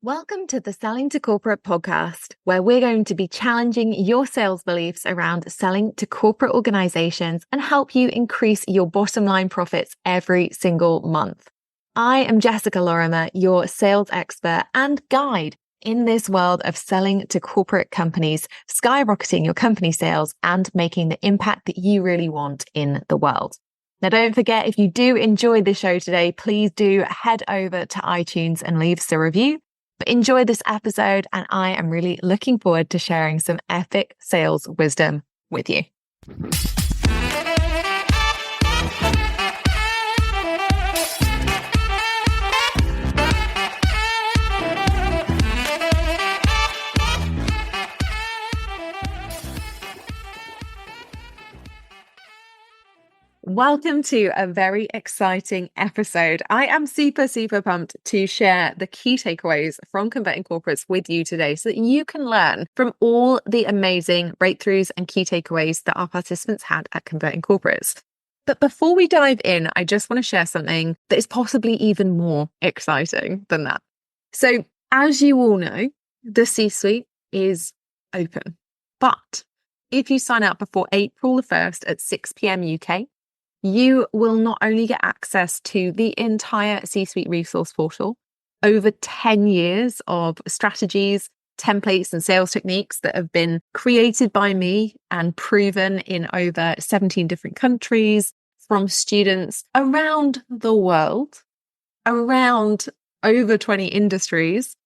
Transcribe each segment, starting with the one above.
Welcome to the Selling to Corporate podcast, where we're going to be challenging your sales beliefs around selling to corporate organizations and help you increase your bottom line profits every single month. I am Jessica Lorimer, your sales expert and guide in this world of selling to corporate companies, skyrocketing your company sales and making the impact that you really want in the world. Now, don't forget, if you do enjoy the show today, please do head over to iTunes and leave us a review. But enjoy this episode, and I am really looking forward to sharing some epic sales wisdom with you. Welcome to a very exciting episode. I am super pumped to share the key takeaways from Converting Corporates with you today so that you can learn from all the amazing breakthroughs and key takeaways that our participants had at Converting Corporates. But before we dive in, I just want to share something that is possibly even more exciting than that. So, as you all know, the C-suite is open. But if you sign up before April the 1st at 6 p.m. UK, you will not only get access to the entire C-suite resource portal, over 10 years of strategies, templates, and sales techniques that have been created by me and proven in over 17 different countries from students around the world, around over 20 industries,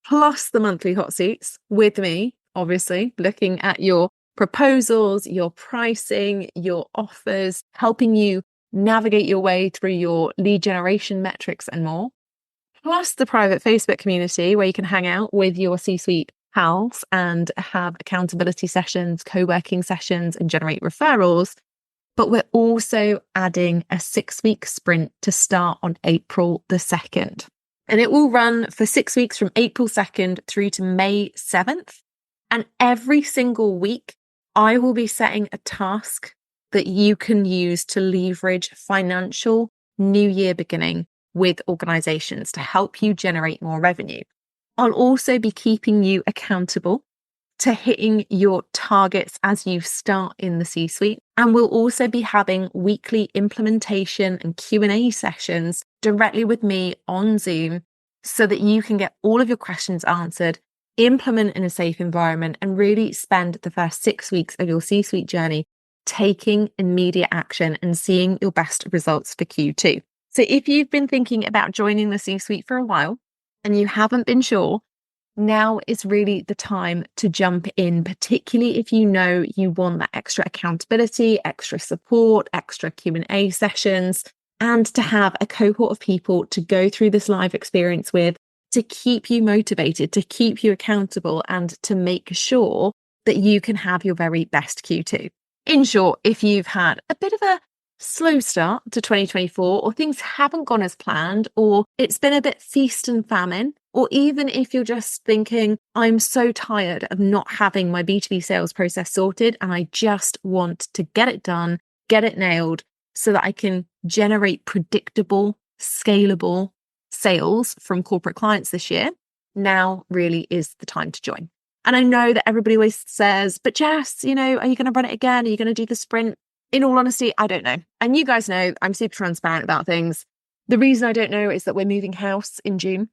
plus the monthly hot seats with me, obviously, looking at your proposals, your pricing, your offers, helping you navigate your way through your lead generation metrics and more. Plus the private Facebook community where you can hang out with your C-suite pals and have accountability sessions, co-working sessions, and generate referrals. But we're also adding a 6-week sprint to start on April the 2nd. And it will run for 6 weeks from April 2nd through to May 7th. And every single week, I will be setting a task that you can use to leverage financial new year beginning with organizations to help you generate more revenue. I'll also be keeping you accountable to hitting your targets as you start in the C-suite. And we'll also be having weekly implementation and Q&A sessions directly with me on Zoom so that you can get all of your questions answered, implement in a safe environment, and really spend the first 6 weeks of your C-suite journey taking immediate action and seeing your best results for Q2. So if you've been thinking about joining the C-suite for a while and you haven't been sure, now is really the time to jump in, particularly if you know you want that extra accountability, extra support, extra Q&A sessions, and to have a cohort of people to go through this live experience with, to keep you motivated, to keep you accountable, and to make sure that you can have your very best Q2. In short, if you've had a bit of a slow start to 2024, or things haven't gone as planned, or it's been a bit feast and famine, or even if you're just thinking, I'm so tired of not having my B2B sales process sorted and I just want to get it done, get it nailed so that I can generate predictable, scalable sales from corporate clients this year, now really is the time to join. And I know that everybody always says, but Jess, are you going to run it again? Are you going to do the sprint? In all honesty, I don't know. And you guys know I'm super transparent about things. The reason I don't know is that we're moving house in June,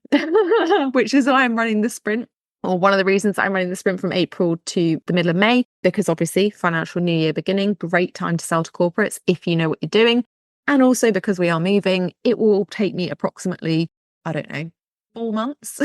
which is why I'm running the sprint, or one of the reasons I'm running the sprint from April to the middle of May, because obviously financial new year beginning, great time to sell to corporates if you know what you're doing. And also because we are moving, it will take me approximately, 4 months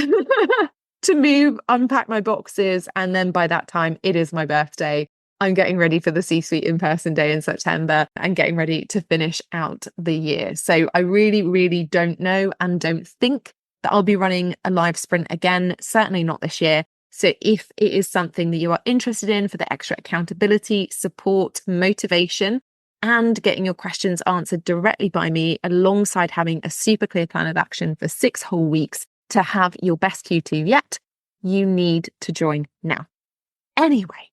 to move, unpack my boxes. And then by that time, it is my birthday. I'm getting ready for the C-suite in-person day in September and getting ready to finish out the year. So I really don't know and don't think that I'll be running a live sprint again, certainly not this year. So if it is something that you are interested in for the extra accountability, support, motivation, and getting your questions answered directly by me alongside having a super clear plan of action for 6 whole weeks to have your best Q2 yet, you need to join now. Anyway,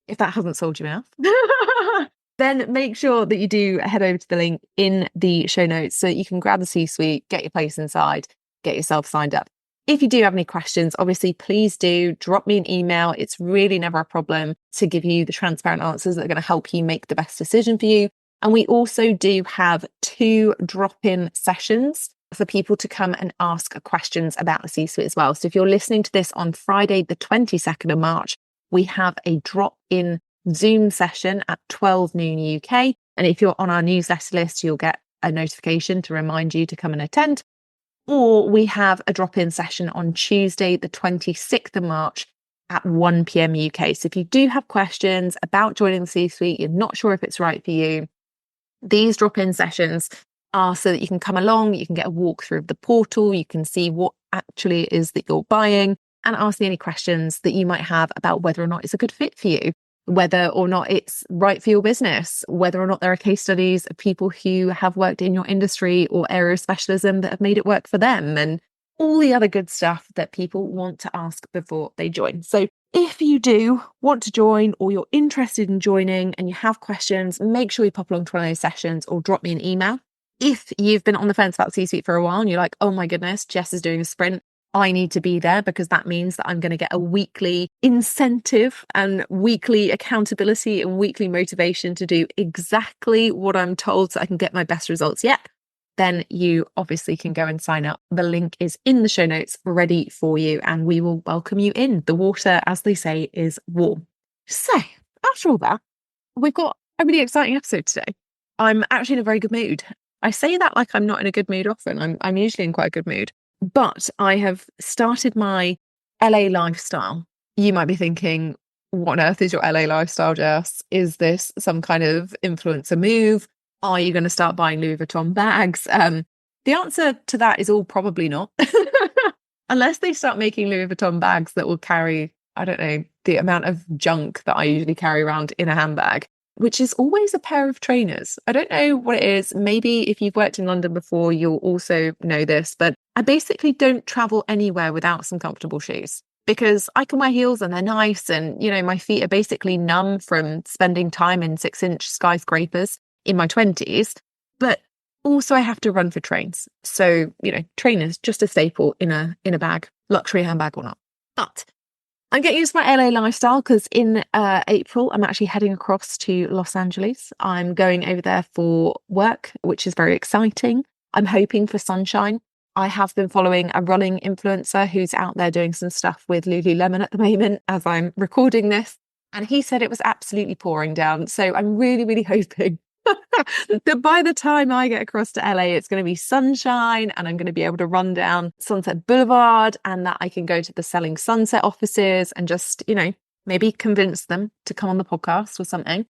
if that hasn't sold you enough, then make sure that you do head over to the link in the show notes so that you can grab the C-suite, get your place inside, get yourself signed up. if you do have any questions, obviously, please do drop me an email. It's really never a problem to give you the transparent answers that are going to help you make the best decision for you. And we also do have 2 drop-in sessions for people to come and ask questions about the C-suite as well. So if you're listening to this on Friday, the 22nd of March, we have a drop-in Zoom session at 12 noon UK. And if you're on our newsletter list, you'll get a notification to remind you to come and attend. Or we have a drop-in session on Tuesday, the 26th of March at 1 p.m. UK. So if you do have questions about joining the C-suite, you're not sure if it's right for you, these drop-in sessions are so that you can come along, you can get a walkthrough of the portal, you can see what actually it is that you're buying, and ask me any questions that you might have about whether or not it's a good fit for you, whether or not it's right for your business, whether or not there are case studies of people who have worked in your industry or area of specialism that have made it work for them, and all the other good stuff that people want to ask before they join. So if you do want to join, or you're interested in joining and you have questions, make sure you pop along to one of those sessions or drop me an email. If you've been on the fence about C-suite for a while and you're like, oh my goodness, Jess is doing a sprint, I need to be there because that means that I'm going to get a weekly incentive and weekly accountability and weekly motivation to do exactly what I'm told so I can get my best results yet, then you obviously can go and sign up. The link is in the show notes ready for you, and we will welcome you in. The water, as they say, is warm. So after all that, we've got a really exciting episode today. I'm actually in a very good mood. I say that like I'm not in a good mood often. I'm usually in quite a good mood. But I have started my LA lifestyle. You might be thinking, what on earth is your LA lifestyle, Jess? Is this some kind of influencer move? Are you going to start buying Louis Vuitton bags? The answer to that is all probably not. Unless they start making Louis Vuitton bags that will carry, I don't know, the amount of junk that I usually carry around in a handbag, which is always a pair of trainers. I don't know what it is. Maybe if you've worked in London before, you'll also know this, but I basically don't travel anywhere without some comfortable shoes because I can wear heels and they're nice. And, you know, my feet are basically numb from spending time in 6-inch skyscrapers in my 20s, but also I have to run for trains. So, you know, trainers, just a staple in a bag, luxury handbag or not. But I'm getting used to my LA lifestyle because in April, I'm actually heading across to Los Angeles. I'm going over there for work, which is very exciting. I'm hoping for sunshine. I have been following a running influencer who's out there doing some stuff with Lululemon at the moment as I'm recording this. And he said it was absolutely pouring down. So I'm really, really hoping that by the time I get across to LA, it's going to be sunshine and I'm going to be able to run down Sunset Boulevard and that I can go to the Selling Sunset offices and just, you know, maybe convince them to come on the podcast or something.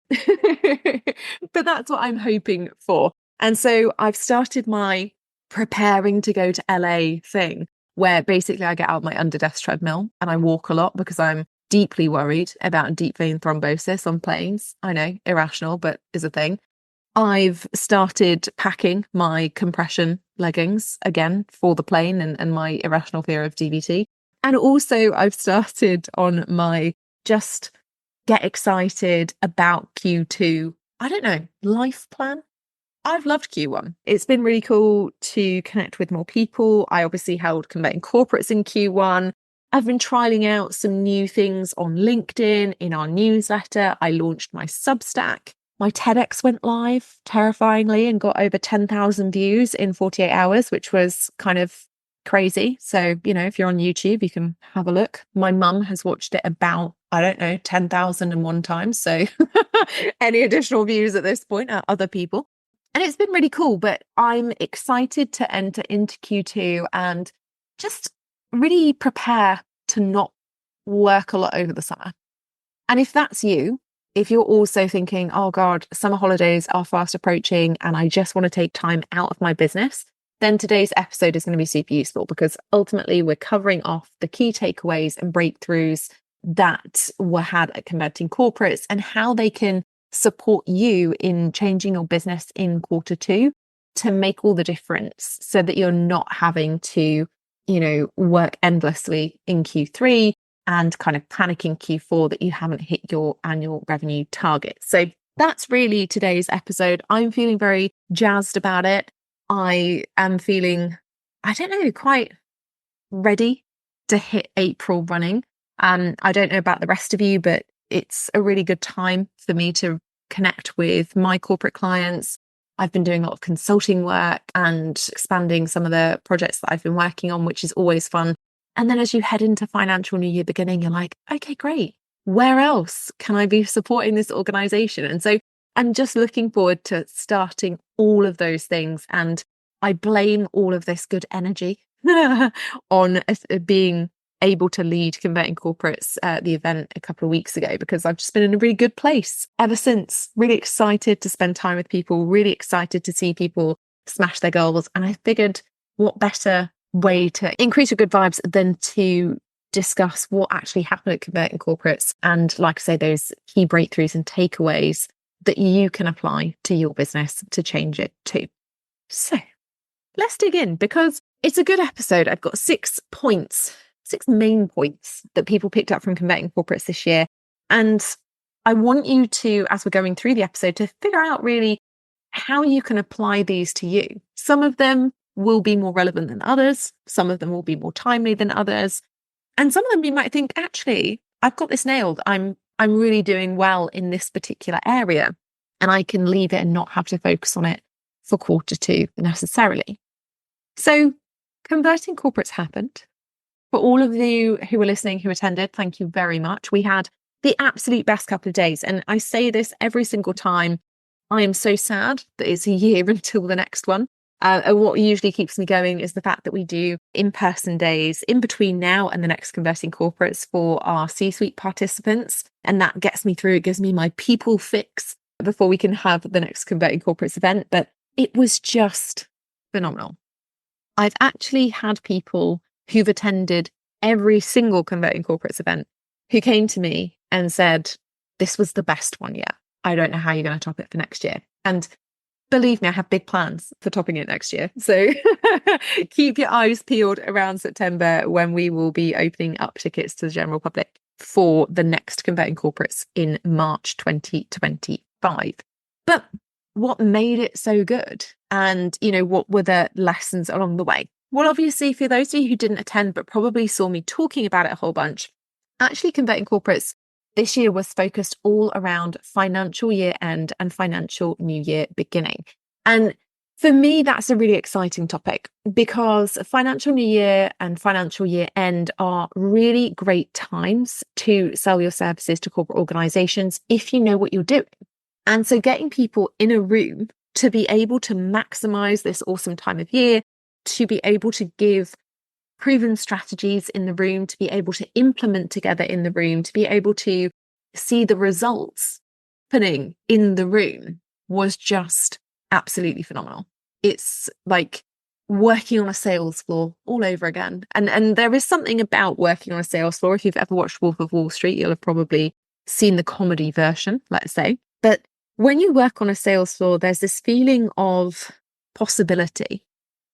But that's what I'm hoping for. And so I've started my preparing to go to LA thing where basically I get out my under-desk treadmill and I walk a lot because I'm deeply worried about deep vein thrombosis on planes. I know, irrational, but is a thing. I've started packing my compression leggings again for the plane and my irrational fear of DVT. And also I've started on my just get excited about Q2, I don't know, life plan. I've loved Q1. It's been really cool to connect with more people. I obviously held Converting Corporates in Q1. I've been trialing out some new things on LinkedIn, in our newsletter. I launched my Substack. My TEDx went live terrifyingly and got over 10,000 views in 48 hours, which was kind of crazy. So, you know, if you're on YouTube, you can have a look. My mum has watched it about, I don't know, 10,001 times. So any additional views at this point are other people. And it's been really cool, but I'm excited to enter into Q2 and just really prepare to not work a lot over the summer. And if that's you, if you're also thinking, oh God, summer holidays are fast approaching and I just want to take time out of my business, then today's episode is going to be super useful because ultimately we're covering off the key takeaways and breakthroughs that were had at Converting Corporates and how they can support you in changing your business in Q2 to make all the difference so that you're not having to, you know, work endlessly in Q3 and kind of panic in Q4 that you haven't hit your annual revenue target. So that's really today's episode. I'm feeling very jazzed about it. I am feeling, I don't know, quite ready to hit April running. I don't know about the rest of you, but it's a really good time for me to connect with my corporate clients. I've been doing a lot of consulting work and expanding some of the projects that I've been working on, which is always fun. And then as you head into financial new year beginning, you're like, okay, great. Where else can I be supporting this organization? And so I'm just looking forward to starting all of those things. And I blame all of this good energy on being able to lead Converting Corporates, the event a couple of weeks ago, because I've just been in a really good place ever since. Really excited to spend time with people, really excited to see people smash their goals. And I figured what better way to increase your good vibes than to discuss what actually happened at Converting Corporates and, like I say, those key breakthroughs and takeaways that you can apply to your business to change it too. So let's dig in, because it's a good episode. I've got 6 main points that people picked up from Converting Corporates this year. And I want you to, as we're going through the episode, to figure out really how you can apply these to you. Some of them will be more relevant than others. Some of them will be more timely than others. And some of them you might think, actually, I've got this nailed. I'm really doing well in this particular area, and I can leave it and not have to focus on it for quarter 2 necessarily. So Converting Corporates happened. For all of you who were listening, who attended, thank you very much. We had the absolute best couple of days. And I say this every single time. I am so sad that it's a year until the next one. And what usually keeps me going is the fact that we do in-person days in between now and the next Converting Corporates for our C-suite participants. And that gets me through. It gives me my people fix before we can have the next Converting Corporates event. But it was just phenomenal. I've actually had people who've attended every single Converting Corporates event who came to me and said, this was the best one yet. I don't know how you're going to top it for next year. And believe me, I have big plans for topping it next year. So keep your eyes peeled around September, when we will be opening up tickets to the general public for the next Converting Corporates in March 2025. But what made it so good? And, what were the lessons along the way? Well, obviously, for those of you who didn't attend, but probably saw me talking about it a whole bunch, actually Converting Corporates this year was focused all around financial year end and financial new year beginning. And for me, that's a really exciting topic, because financial new year and financial year end are really great times to sell your services to corporate organizations if you know what you're doing. And so getting people in a room to be able to maximize this awesome time of year, to be able to give proven strategies in the room, to be able to implement together in the room, to be able to see the results happening in the room was just absolutely phenomenal. It's like working on a sales floor all over again. And there is something about working on a sales floor. If you've ever watched Wolf of Wall Street, you'll have probably seen the comedy version, let's say. But when you work on a sales floor, there's this feeling of possibility,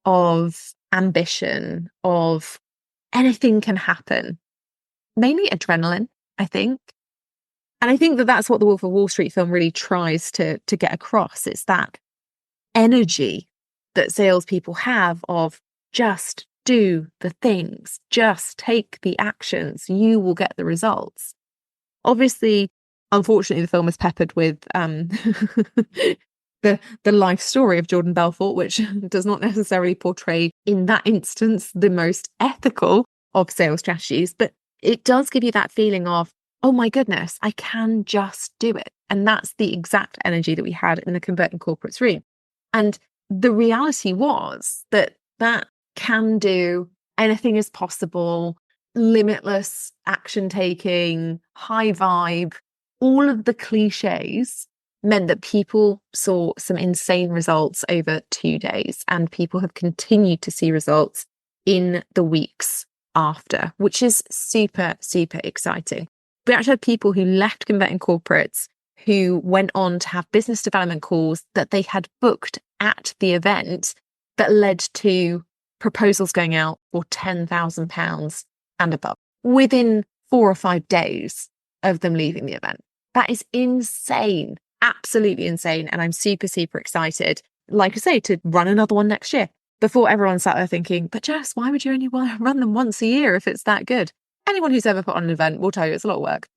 of ambition, of anything can happen, mainly adrenaline, I think. And I think that that's what the Wolf of Wall Street film really tries to get across. It's that energy that salespeople have of just do the things, just take the actions, you will get the results. Obviously, unfortunately, the film is peppered with the life story of Jordan Belfort, which does not necessarily portray, in that instance, the most ethical of sales strategies, but it does give you that feeling of, oh my goodness, I can just do it. And that's the exact energy that we had in the Converting Corporates room. And the reality was that can do, anything is possible, limitless action taking, high vibe, all of the cliches meant that people saw some insane results over 2 days, and people have continued to see results in the weeks after, which is super, super exciting. We actually had people who left Converting Corporates who went on to have business development calls that they had booked at the event that led to proposals going out for £10,000 and above within 4 or 5 days of them leaving the event. That is insane, absolutely insane. And I'm super, super excited, like I say, to run another one next year. before everyone sat there thinking, but Jess, why would you only want to run them once a year if it's that good? Anyone who's ever put on an event will tell you it's a lot of work.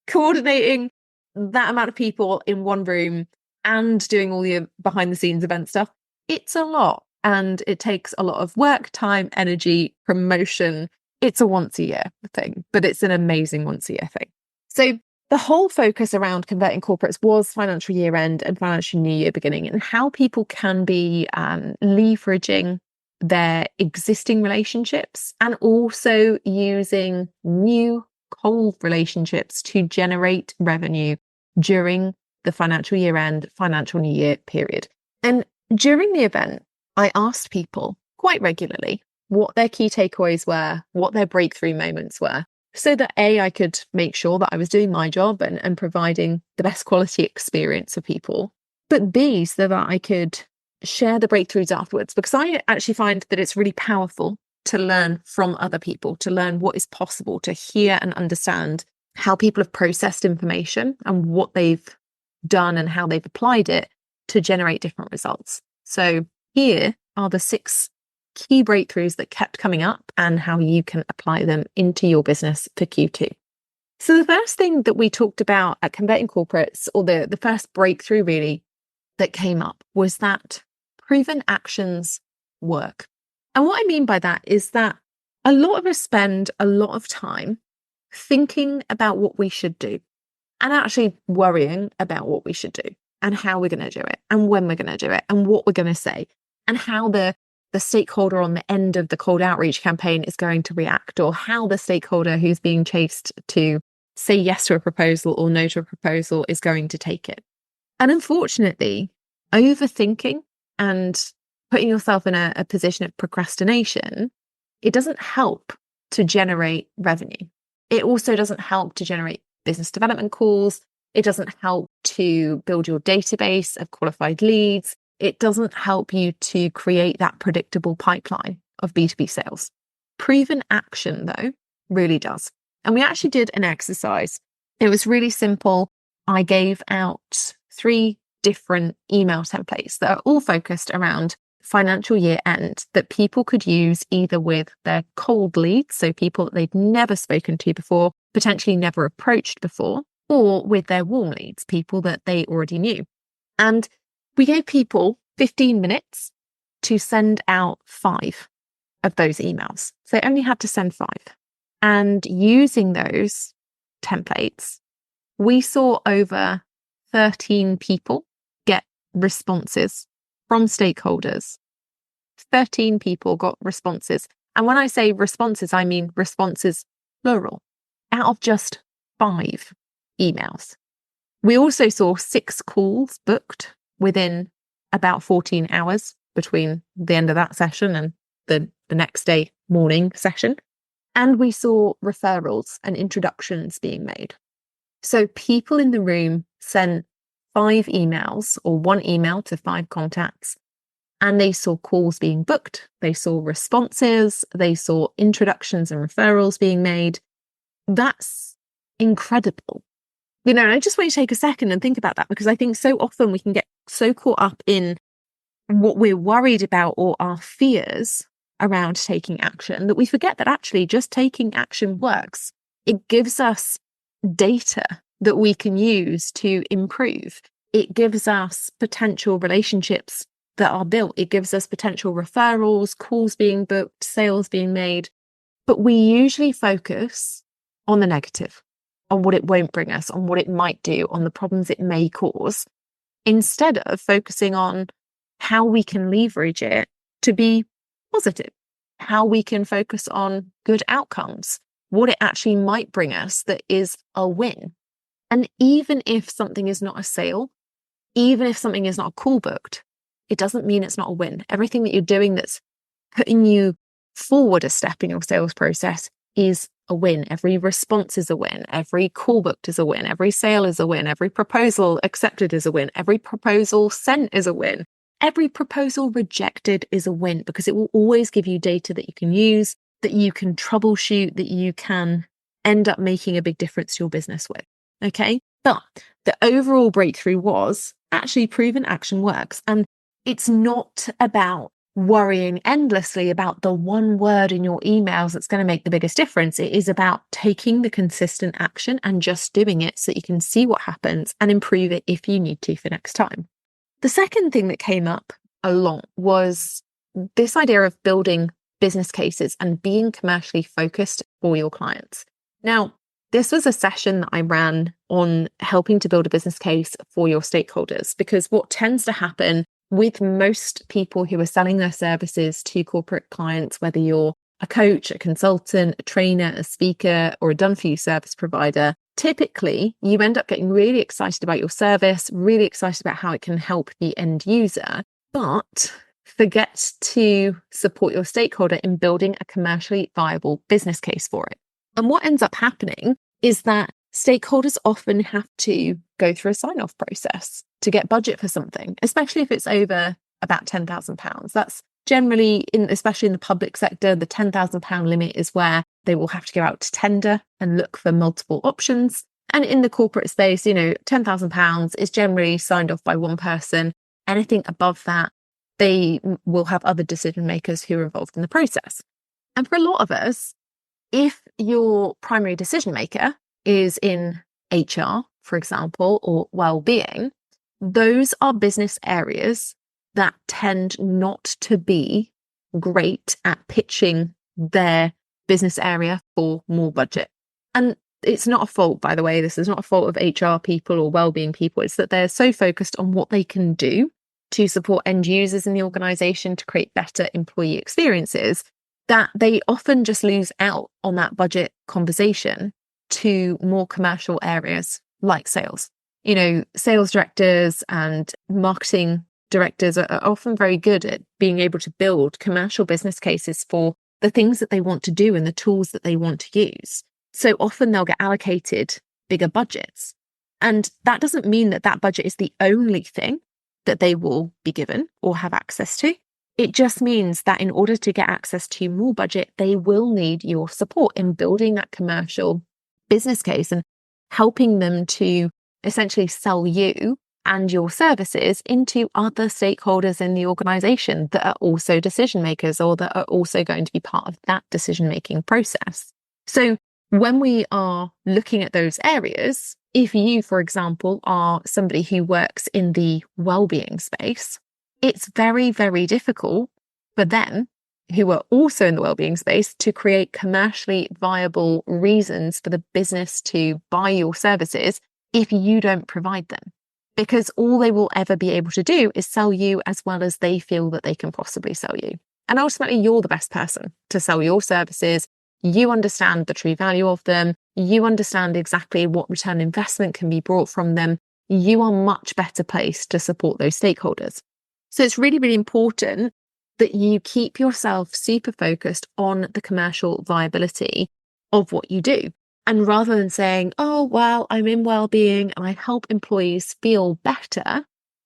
Coordinating that amount of people in one room and doing all the behind the scenes event stuff, it's a lot. And it takes a lot of work, time, energy, promotion. It's a once a year thing, but it's an amazing once a year thing. So the whole focus around converting corporates was financial year end and financial new year beginning, and how people can be leveraging their existing relationships and also using new cold relationships to generate revenue during the financial year end, financial new year period. And during the event, I asked people quite regularly what their key takeaways were, what their breakthrough moments were, so that A, I could make sure that I was doing my job and providing the best quality experience for people, but B, so that I could share the breakthroughs afterwards, because I actually find that it's really powerful to learn from other people, to learn what is possible, to hear and understand how people have processed information and what they've done and how they've applied it to generate different results. So here are the 6 key breakthroughs that kept coming up and how you can apply them into your business for Q2. So the first thing that we talked about at Converting Corporates, or the first breakthrough really that came up, was that proven actions work. And what I mean by that is that a lot of us spend a lot of time thinking about what we should do and actually worrying about what we should do and how we're going to do it and when we're going to do it and what we're going to say and how the stakeholder on the end of the cold outreach campaign is going to react, or how the stakeholder who's being chased to say yes to a proposal or no to a proposal is going to take it. And unfortunately, overthinking and putting yourself in a position of procrastination, it doesn't help to generate revenue. It also doesn't help to generate business development calls. It doesn't help to build your database of qualified leads. It doesn't help you to create that predictable pipeline of B2B sales. Proven action, though, really does. And we actually did an exercise. It was really simple. I gave out 3 different email templates that are all focused around financial year end that people could use either with their cold leads, so people that they'd never spoken to before, potentially never approached before, or with their warm leads, people that they already knew. And we gave people 15 minutes to send out 5 of those emails. So they only had to send 5. And using those templates, we saw over 13 people get responses from stakeholders. 13 people got responses. And when I say responses, I mean responses plural, out of just 5 emails. We also saw 6 calls booked within about 14 hours between the end of that session and the next day morning session. And we saw referrals and introductions being made. So people in the room sent 5 emails or 1 email to 5 contacts, and they saw calls being booked. They saw responses. They saw introductions and referrals being made. That's incredible. You know, and I just want you to take a second and think about that, because I think so often we can get so caught up in what we're worried about or our fears around taking action that we forget that actually just taking action works. It gives us data that we can use to improve. It gives us potential relationships that are built. It gives us potential referrals, calls being booked, sales being made. But we usually focus on the negative, on what it won't bring us, on what it might do, on the problems it may cause, instead of focusing on how we can leverage it to be positive, how we can focus on good outcomes, what it actually might bring us that is a win. And even if something is not a sale, even if something is not a call booked, it doesn't mean it's not a win. Everything that you're doing that's putting you forward a step in your sales process is a win. Every response is a win. Every call booked is a win. Every sale is a win. Every proposal accepted is a win. Every proposal sent is a win. Every proposal rejected is a win, because it will always give you data that you can use, that you can troubleshoot, that you can end up making a big difference to your business with. Okay. But the overall breakthrough was actually proven action works. And it's not about worrying endlessly about the one word in your emails that's going to make the biggest difference. It is about taking the consistent action and just doing it so that you can see what happens and improve it if you need to for next time. The second thing that came up a lot was this idea of building business cases and being commercially focused for your clients. Now, this was a session that I ran on helping to build a business case for your stakeholders, because what tends to happen with most people who are selling their services to corporate clients, whether you're a coach, a consultant, a trainer, a speaker, or a done-for-you service provider, typically you end up getting really excited about your service, really excited about how it can help the end user, but forget to support your stakeholder in building a commercially viable business case for it. And what ends up happening is that stakeholders often have to go through a sign-off process to get budget for something, especially if it's over about £10,000. That's generally, especially in the public sector, the £10,000 limit is where they will have to go out to tender and look for multiple options. And in the corporate space, £10,000 is generally signed off by one person. Anything above that, they will have other decision makers who are involved in the process. And for a lot of us, if your primary decision maker is in HR, for example, or well-being, those are business areas that tend not to be great at pitching their business area for more budget. And it's not a fault, by the way, this is not a fault of HR people or well-being people. It's that they're so focused on what they can do to support end users in the organization to create better employee experiences that they often just lose out on that budget conversation to more commercial areas like sales. Sales directors and marketing directors are often very good at being able to build commercial business cases for the things that they want to do and the tools that they want to use. So often they'll get allocated bigger budgets. And that doesn't mean that that budget is the only thing that they will be given or have access to. It just means that in order to get access to more budget, they will need your support in building that commercial business case and helping them to essentially sell you and your services into other stakeholders in the organization that are also decision makers or that are also going to be part of that decision-making process. So when we are looking at those areas, if you, for example, are somebody who works in the well-being space, it's very, very difficult for them who are also in the well-being space to create commercially viable reasons for the business to buy your services if you don't provide them. Because all they will ever be able to do is sell you as well as they feel that they can possibly sell you. And ultimately, you're the best person to sell your services. You understand the true value of them. You understand exactly what return on investment can be brought from them. You are much better placed to support those stakeholders. So it's really, really important that you keep yourself super focused on the commercial viability of what you do. And rather than saying, oh, well, I'm in well-being and I help employees feel better,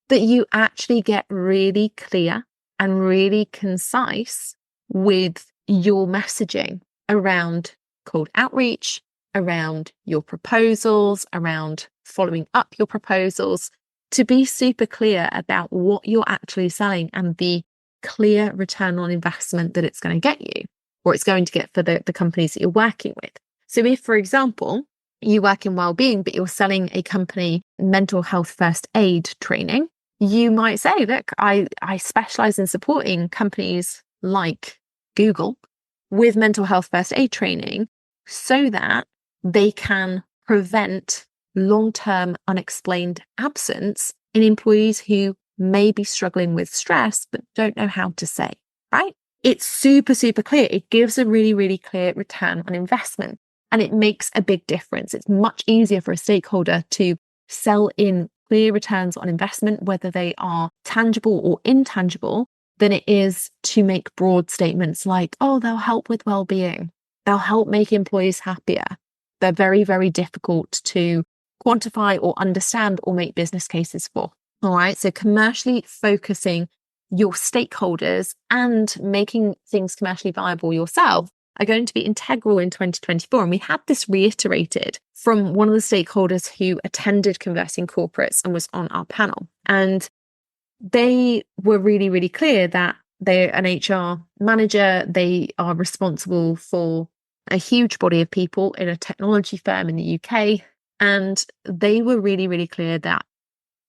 that you actually get really clear and really concise with your messaging around cold outreach, around your proposals, around following up your proposals, to be super clear about what you're actually selling and the clear return on investment that it's going to get you, or it's going to get for the companies that you're working with. So if, for example, you work in well-being, but you're selling a company mental health first aid training, you might say, look, I specialize in supporting companies like Google with mental health first aid training so that they can prevent long-term unexplained absence in employees who may be struggling with stress but don't know how to say, right? It's super, super clear. It gives a really, really clear return on investment and it makes a big difference. It's much easier for a stakeholder to sell in clear returns on investment, whether they are tangible or intangible, than it is to make broad statements like, oh, they'll help with well-being. They'll help make employees happier. They're very, very difficult to quantify or understand or make business cases for. All right. So commercially focusing your stakeholders and making things commercially viable yourself are going to be integral in 2024. And we had this reiterated from one of the stakeholders who attended Conversing Corporates and was on our panel. And they were really, really clear that they're an HR manager. They are responsible for a huge body of people in a technology firm in the UK. And they were really, really clear that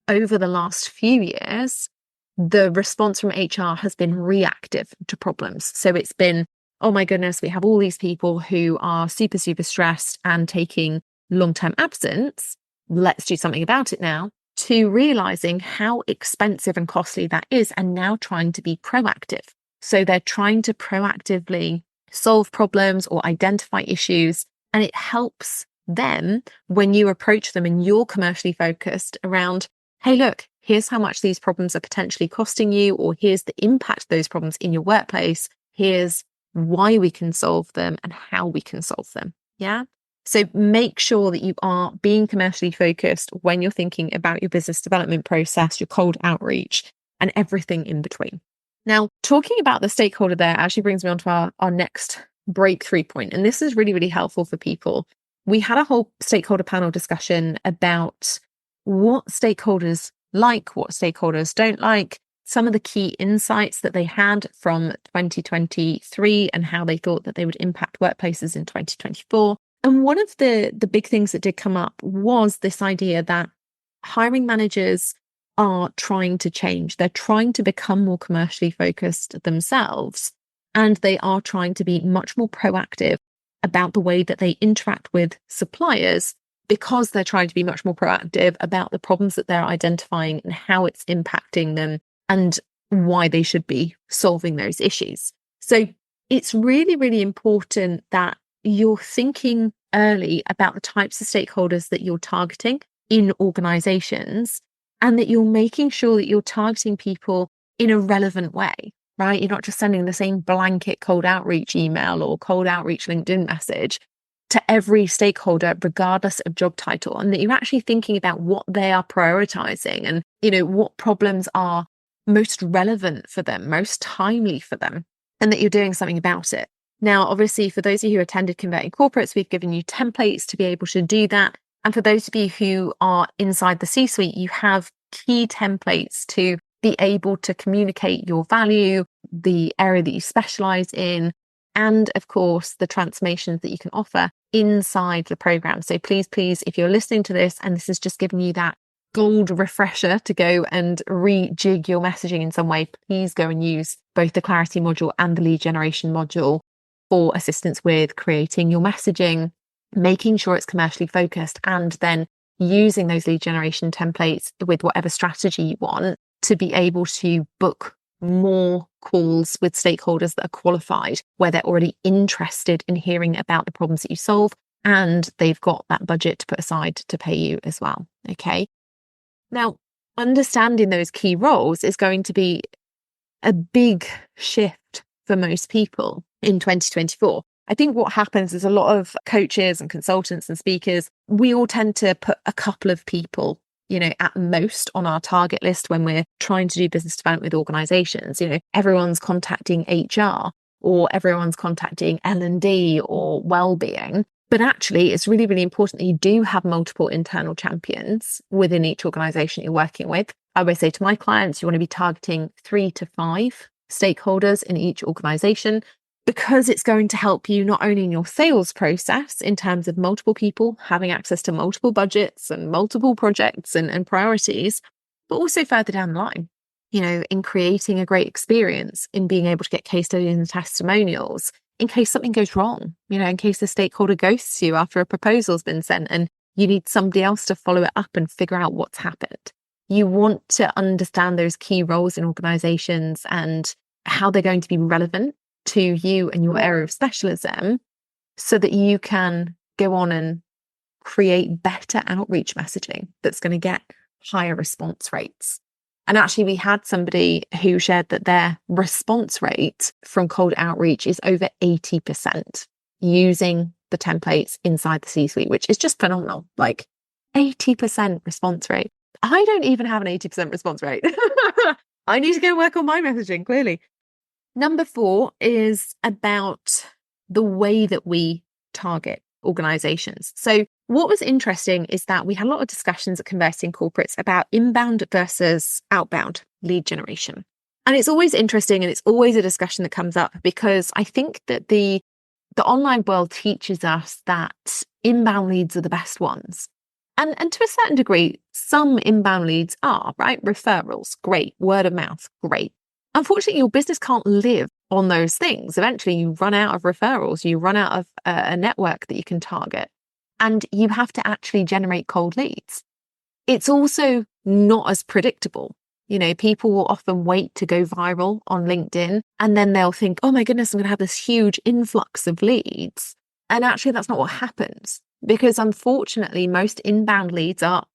over the last few years, the response from HR has been reactive to problems. So it's been, oh my goodness, we have all these people who are super, super stressed and taking long-term absence. Let's do something about it now, to realizing how expensive and costly that is, and now trying to be proactive. So they're trying to proactively solve problems or identify issues, and it helps them when you approach them and you're commercially focused around, hey, look, here's how much these problems are potentially costing you, or here's the impact of those problems in your workplace. Here's why we can solve them and how we can solve them. Yeah. So make sure that you are being commercially focused when you're thinking about your business development process, your cold outreach, and everything in between. Now, talking about the stakeholder there actually brings me on to our next breakthrough point. And this is really, really helpful for people. We had a whole stakeholder panel discussion about what stakeholders like, what stakeholders don't like, some of the key insights that they had from 2023 and how they thought that they would impact workplaces in 2024. And one of the big things that did come up was this idea that hiring managers are trying to change. They're trying to become more commercially focused themselves, and they are trying to be much more proactive about the way that they interact with suppliers, because they're trying to be much more proactive about the problems that they're identifying and how it's impacting them and why they should be solving those issues. So it's really, really important that you're thinking early about the types of stakeholders that you're targeting in organizations, and that you're making sure that you're targeting people in a relevant way, right? You're not just sending the same blanket cold outreach email or cold outreach LinkedIn message to every stakeholder, regardless of job title, and that you're actually thinking about what they are prioritizing and, what problems are most relevant for them, most timely for them, and that you're doing something about it. Now, obviously, for those of you who attended Converting Corporates, we've given you templates to be able to do that. And for those of you who are inside the C-suite, you have key templates to be able to communicate your value, the area that you specialize in, and of course, the transformations that you can offer inside the program. So please, if you're listening to this and this is just giving you that gold refresher to go and rejig your messaging in some way, please go and use both the clarity module and the lead generation module for assistance with creating your messaging, making sure it's commercially focused, and then using those lead generation templates with whatever strategy you want to be able to book more calls with stakeholders that are qualified, where they're already interested in hearing about the problems that you solve, and they've got that budget to put aside to pay you as well. Okay. Now, understanding those key roles is going to be a big shift for most people in 2024. I think what happens is a lot of coaches and consultants and speakers, we all tend to put a couple of people, at most on our target list when we're trying to do business development with organizations. Everyone's contacting HR or everyone's contacting L&D or well-being. But actually, it's really, really important that you do have multiple internal champions within each organization you're working with. I always say to my clients, you want to be targeting 3 to 5 stakeholders in each organization, because it's going to help you not only in your sales process in terms of multiple people having access to multiple budgets and multiple projects and priorities, but also further down the line, in creating a great experience, in being able to get case studies and testimonials in case something goes wrong, in case the stakeholder ghosts you after a proposal's been sent and you need somebody else to follow it up and figure out what's happened. You want to understand those key roles in organizations and how they're going to be relevant to you and your area of specialism, so that you can go on and create better outreach messaging that's going to get higher response rates. And actually, we had somebody who shared that their response rate from cold outreach is over 80% using the templates inside the C-suite, which is just phenomenal. Like 80% response rate. I don't even have an 80% response rate. I need to go work on my messaging, clearly. Number 4 is about the way that we target organizations. So what was interesting is that we had a lot of discussions at Converting Corporates about inbound versus outbound lead generation. And it's always interesting, and it's always a discussion that comes up, because I think that the online world teaches us that inbound leads are the best ones. And to a certain degree, some inbound leads are, right? Referrals, great. Word of mouth, great. Unfortunately, your business can't live on those things. Eventually, you run out of referrals, you run out of a network that you can target, and you have to actually generate cold leads. It's also not as predictable. People will often wait to go viral on LinkedIn, and then they'll think, oh my goodness, I'm going to have this huge influx of leads. And actually, that's not what happens, because unfortunately, most inbound leads are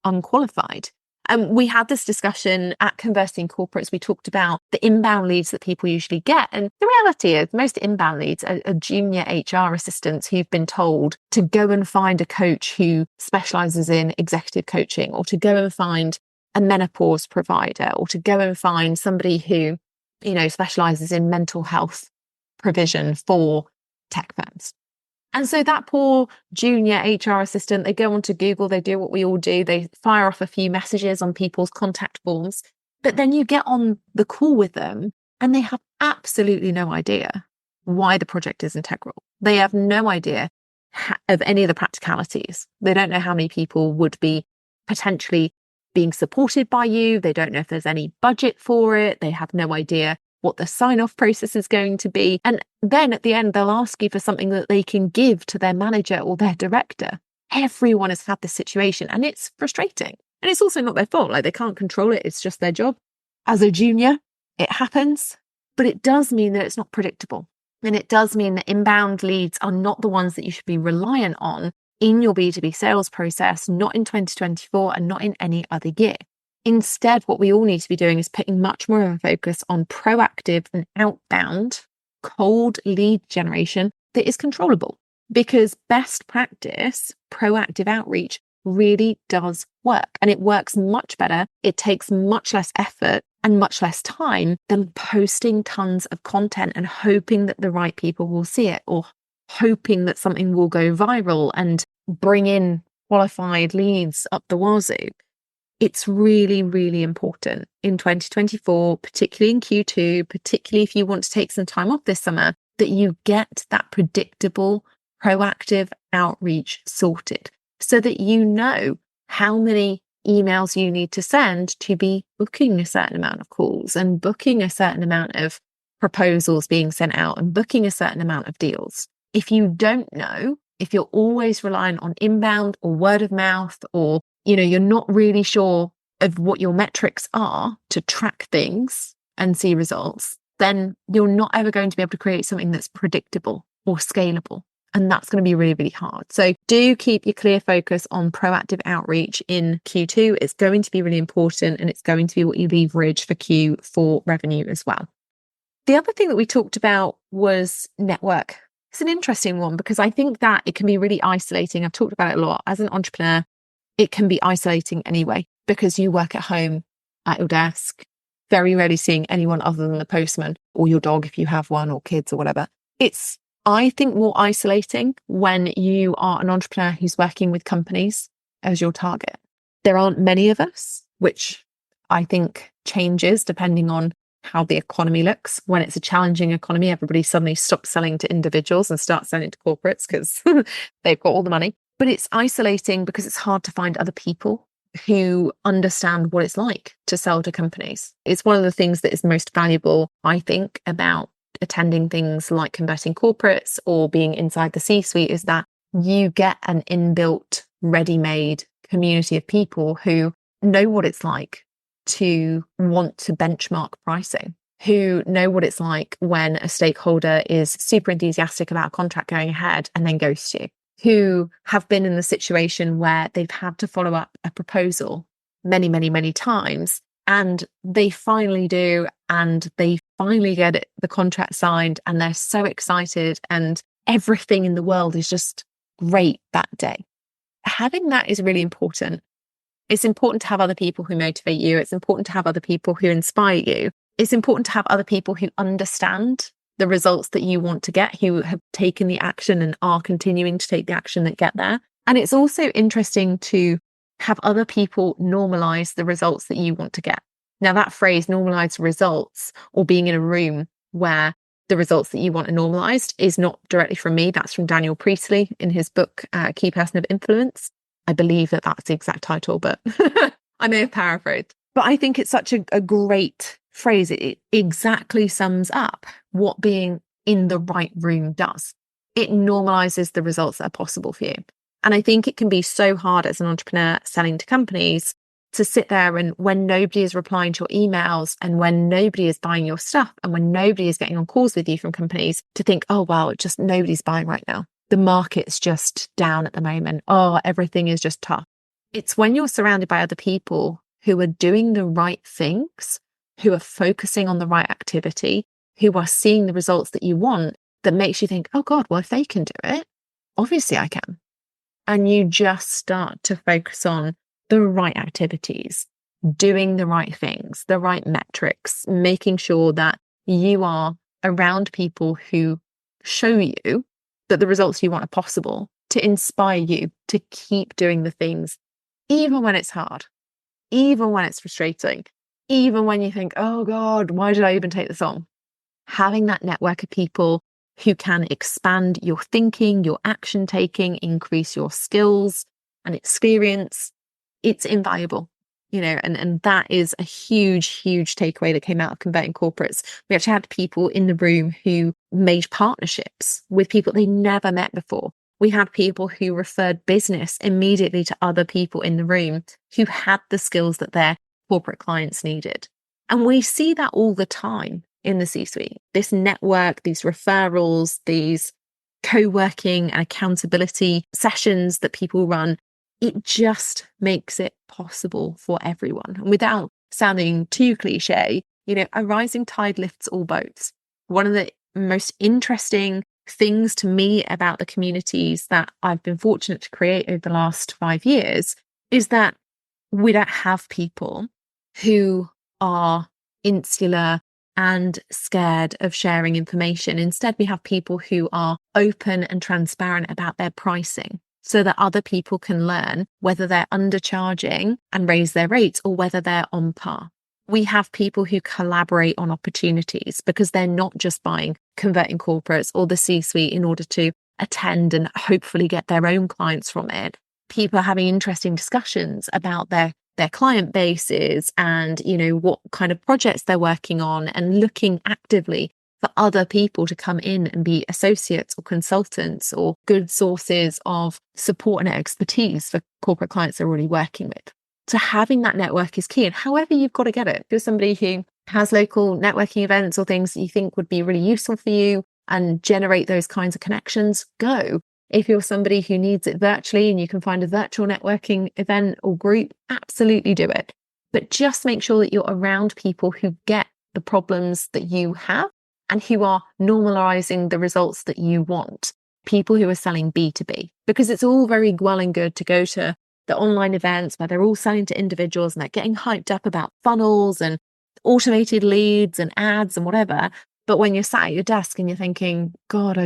unqualified. And we had this discussion at Conversing Corporates. We talked about the inbound leads that people usually get. And the reality is most inbound leads are junior HR assistants who've been told to go and find a coach who specializes in executive coaching, or to go and find a menopause provider, or to go and find somebody who, specializes in mental health provision for tech firms. And so that poor junior HR assistant, they go onto Google, they do what we all do. They fire off a few messages on people's contact forms, but then you get on the call with them and they have absolutely no idea why the project is integral. They have no idea of any of the practicalities. They don't know how many people would be potentially being supported by you. They don't know if there's any budget for it. They have no idea what the sign-off process is going to be. And then at the end, they'll ask you for something that they can give to their manager or their director. Everyone has had this situation, and it's frustrating. And it's also not their fault. Like, they can't control it. It's just their job. As a junior, it happens, but it does mean that it's not predictable. And it does mean that inbound leads are not the ones that you should be reliant on in your B2B sales process, not in 2024 and not in any other year. Instead, what we all need to be doing is putting much more of a focus on proactive and outbound cold lead generation that is controllable, because best practice, proactive outreach, really does work, and it works much better. It takes much less effort and much less time than posting tons of content and hoping that the right people will see it, or hoping that something will go viral and bring in qualified leads up the wazoo. It's really, really important in 2024, particularly in Q2, particularly if you want to take some time off this summer, that you get that predictable, proactive outreach sorted, so that you know how many emails you need to send to be booking a certain amount of calls, and booking a certain amount of proposals being sent out, and booking a certain amount of deals. If you don't know, if you're always relying on inbound or word of mouth, or you're not really sure of what your metrics are to track things and see results, then you're not ever going to be able to create something that's predictable or scalable. And that's going to be really, really hard. So do keep your clear focus on proactive outreach in Q2. It's going to be really important, and it's going to be what you leverage for Q4 revenue as well. The other thing that we talked about was network. It's an interesting one, because I think that it can be really isolating. I've talked about it a lot. As an entrepreneur, it can be isolating anyway, because you work at home at your desk, very rarely seeing anyone other than the postman or your dog if you have one, or kids or whatever. It's, I think, more isolating when you are an entrepreneur who's working with companies as your target. There aren't many of us, which I think changes depending on how the economy looks. When it's a challenging economy, everybody suddenly stops selling to individuals and starts selling to corporates because they've got all the money. But it's isolating because it's hard to find other people who understand what it's like to sell to companies. It's one of the things that is most valuable, I think, about attending things like Converting Corporates or being inside the C-suite, is that you get an inbuilt, ready-made community of people who know what it's like to want to benchmark pricing, who know what it's like when a stakeholder is super enthusiastic about a contract going ahead and then ghosts you, who have been in the situation where they've had to follow up a proposal many, many, many times, and they finally do, and they finally get the contract signed, and they're so excited, and everything in the world is just great that day. Having that is really important. It's important to have other people who motivate you. It's important to have other people who inspire you. It's important to have other people who understand the results that you want to get, who have taken the action and are continuing to take the action that get there. And it's also interesting to have other people normalize the results that you want to get. Now, that phrase, normalized results, or being in a room where the results that you want are normalized, is not directly from me. That's from Daniel Priestley in his book, Key Person of Influence. I believe that that's the exact title, but I may have paraphrased. But I think it's such a great phrase. It exactly sums up what being in the right room does. It normalizes the results that are possible for you. And I think it can be so hard as an entrepreneur selling to companies to sit there, and when nobody is replying to your emails, and when nobody is buying your stuff, and when nobody is getting on calls with you from companies, to think, oh, well, just nobody's buying right now. The market's just down at the moment. Oh, everything is just tough. It's when you're surrounded by other people who are doing the right things, who are focusing on the right activity, who are seeing the results that you want, that makes you think, oh God, well, if they can do it, obviously I can. And you just start to focus on the right activities, doing the right things, the right metrics, making sure that you are around people who show you that the results you want are possible, to inspire you to keep doing the things, even when it's hard, even when it's frustrating, even when you think, oh God, why did I even take this on? Having that network of people who can expand your thinking, your action taking, increase your skills and experience, it's invaluable, and that is a huge, huge takeaway that came out of Converting Corporates. We actually had people in the room who made partnerships with people they never met before. We had people who referred business immediately to other people in the room who had the skills that their corporate clients needed. And we see that all the time in the C-suite, this network, these referrals, these co-working and accountability sessions that people run. It just makes it possible for everyone. And without sounding too cliche, a rising tide lifts all boats. One of the most interesting things to me about the communities that I've been fortunate to create over the last 5 years is that we don't have people who are insular and scared of sharing information. Instead, we have people who are open and transparent about their pricing, so that other people can learn whether they're undercharging and raise their rates or whether they're on par. We have people who collaborate on opportunities because they're not just buying Converting Corporates or the C-suite in order to attend and hopefully get their own clients from it. People are having interesting discussions about their client bases and, what kind of projects they're working on, and looking actively for other people to come in and be associates or consultants or good sources of support and expertise for corporate clients they're already working with. So having that network is key. And however you've got to get it, if you're somebody who has local networking events or things that you think would be really useful for you and generate those kinds of connections, go. If you're somebody who needs it virtually and you can find a virtual networking event or group, absolutely do it. But just make sure that you're around people who get the problems that you have and who are normalizing the results that you want. People who are selling B2B, because it's all very well and good to go to the online events where they're all selling to individuals and they're getting hyped up about funnels and automated leads and ads and whatever. But when you're sat at your desk and you're thinking, God,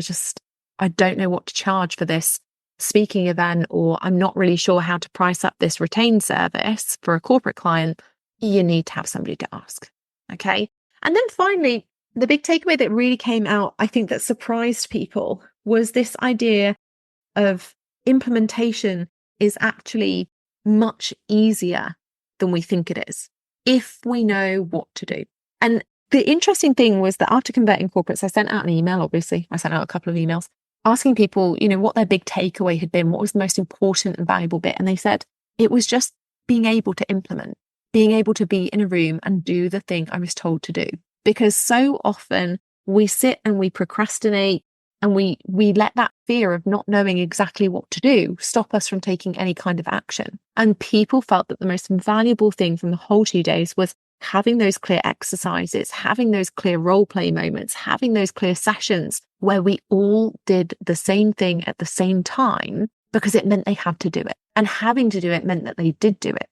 I don't know what to charge for this speaking event, or I'm not really sure how to price up this retained service for a corporate client, you need to have somebody to ask. Okay. And then finally, the big takeaway that really came out, I think that surprised people, was this idea of implementation is actually much easier than we think it is if we know what to do. And the interesting thing was that after Converting Corporates, I sent out an email, obviously. I sent out a couple of emails asking people, what their big takeaway had been, what was the most important and valuable bit. And they said it was just being able to implement, being able to be in a room and do the thing I was told to do. Because so often we sit and we procrastinate and we let that fear of not knowing exactly what to do stop us from taking any kind of action. And people felt that the most valuable thing from the whole 2 days was having those clear exercises, having those clear role play moments, having those clear sessions where we all did the same thing at the same time, because it meant they had to do it. And having to do it meant that they did do it.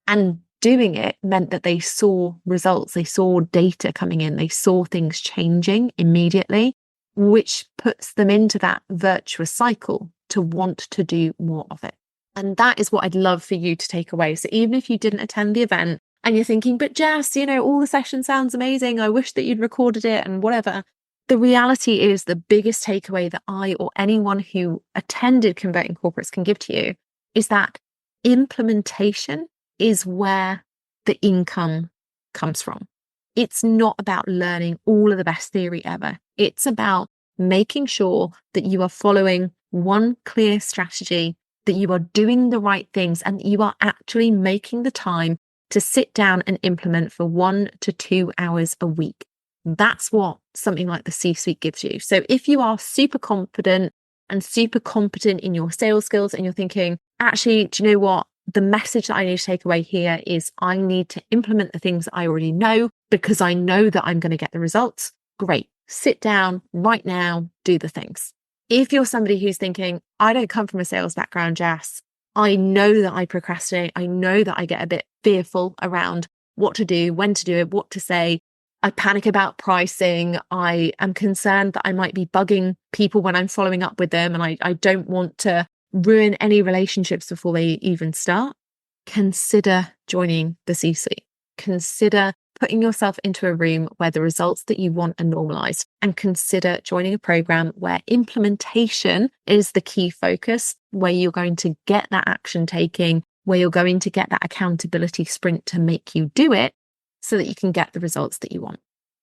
And doing it meant that they saw results, they saw data coming in, they saw things changing immediately, which puts them into that virtuous cycle to want to do more of it. And that is what I'd love for you to take away. So even if you didn't attend the event, And you're thinking, but Jess, all the session sounds amazing. I wish that you'd recorded it and whatever. The reality is the biggest takeaway that I or anyone who attended Converting Corporates can give to you is that implementation is where the income comes from. It's not about learning all of the best theory ever. It's about making sure that you are following one clear strategy, that you are doing the right things, and that you are actually making the time to sit down and implement for 1 to 2 hours a week. That's what something like the C-suite gives you. So if you are super confident and super competent in your sales skills and you're thinking, actually, do you know what? The message that I need to take away here is I need to implement the things that I already know because I know that I'm going to get the results. Great. Sit down right now, do the things. If you're somebody who's thinking, I don't come from a sales background, Jess, I know that I procrastinate. I know that I get a bit fearful around what to do, when to do it, what to say. I panic about pricing. I am concerned that I might be bugging people when I'm following up with them. And I don't want to ruin any relationships before they even start. Consider joining the C-suite. Consider putting yourself into a room where the results that you want are normalized, and consider joining a program where implementation is the key focus, where you're going to get that action taking, where you're going to get that accountability sprint to make you do it so that you can get the results that you want.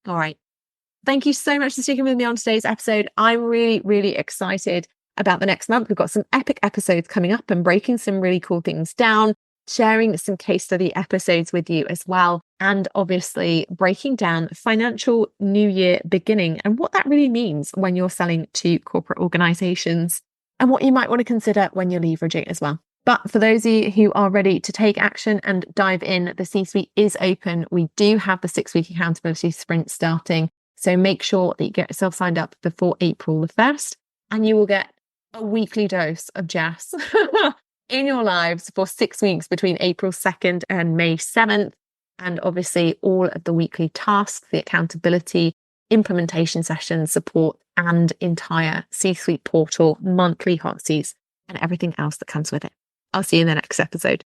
All right. Thank you so much for sticking with me on today's episode. I'm really, really excited about the next month. We've got some epic episodes coming up and breaking some really cool things down, sharing some case study episodes with you as well, and obviously breaking down financial new year beginning and what that really means when you're selling to corporate organizations and what you might want to consider when you're leveraging as well. But for those of you who are ready to take action and dive in, the C-suite is open. We do have the 6-week accountability sprint starting. So make sure that you get yourself signed up before April the 1st, and you will get a weekly dose of Jess in your lives for 6 weeks between April 2nd and May 7th. And obviously all of the weekly tasks, the accountability, implementation sessions, support, and entire C-suite portal, monthly hot seats, and everything else that comes with it. I'll see you in the next episode.